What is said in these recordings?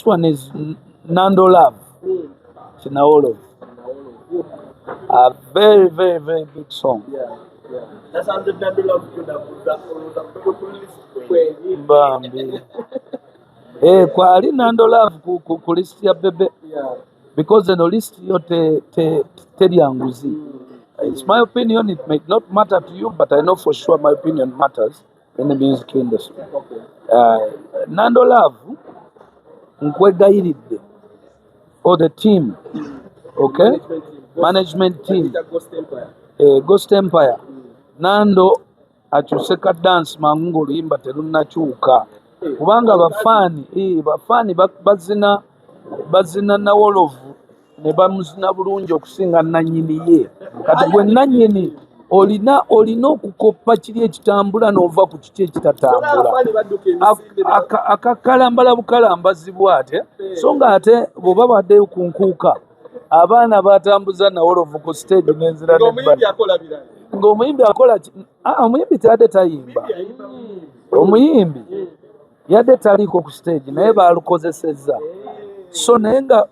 one is Nando Love. Chinaolo. A very, very, very big song. That's how the Nando Love Bambi. Kwali Nando Love ku list ya bebe. Because the list yo teri anguzi. It's my opinion, it may not matter to you, but I know for sure my opinion matters in the music industry. Nando Love, Nkwegairidde, or the team, okay? Management team, Ghost Empire. Nando achuseka dance mangu limba terunachuka. Kubanga bafani bazina na wolovu ne bamuzina bulungi okusinga nannyini ye. Kati gwe nannyini olina okukoppa kiri ekitambula n'ova ku kiki ekitatambula. Akakalambala bukalambazi bw'ate so nga ate bw'oba baddeyo ku nkuuka abaana batambuza na wolovu ku stage n'enzira ng'omuyimbi akola omuyimbi teyadde tayimba. Omuyimbi yadde taliiko ku stage naye baalukozesezza. So naye nga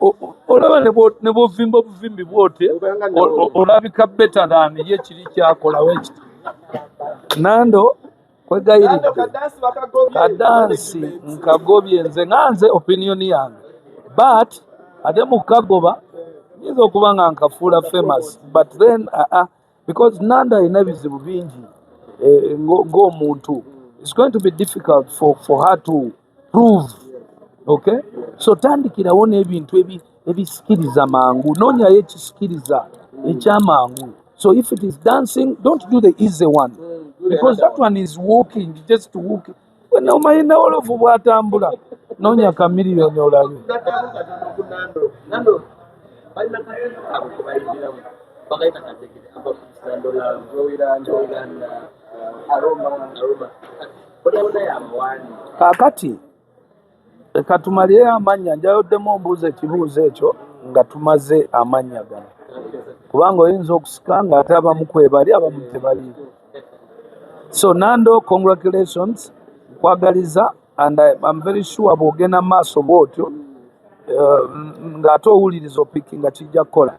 olaba ne bw'ovimba obuvimbi bw'oti olabika better than ye kiri kyakolawo ekiti. Nando kwegayiridde kadansi nkagobye nze opinion yange, but ate mu kagoba nyinza okuba nga nkafuula famous, but then because Nando alina ebizibu bingi ng'omuntu, it's going to be difficult for her to prove. Okay, so tandikirawo n'ebintu ebisikiriza mangu, noonyayo ekisikiriza ekyamangu. So if it is dancing, don't do the easy one, because that one is walking, just walking. When omanyi nawolovu bw'atambula noonya ka miliyoni olabe. Kaakati katumalire amannya, njayoddemu ombuuza ekibuuzo ekyo nga tumaze amannya gano, kubanga oyinza okusika nga ate abamu kwebali abamu tebali. So Nando, congratulations, nkwagaliza, and I'm very sure bw'ogenda maaso bw'otyo ng'ate owuliriza opiki nga kijja kukola.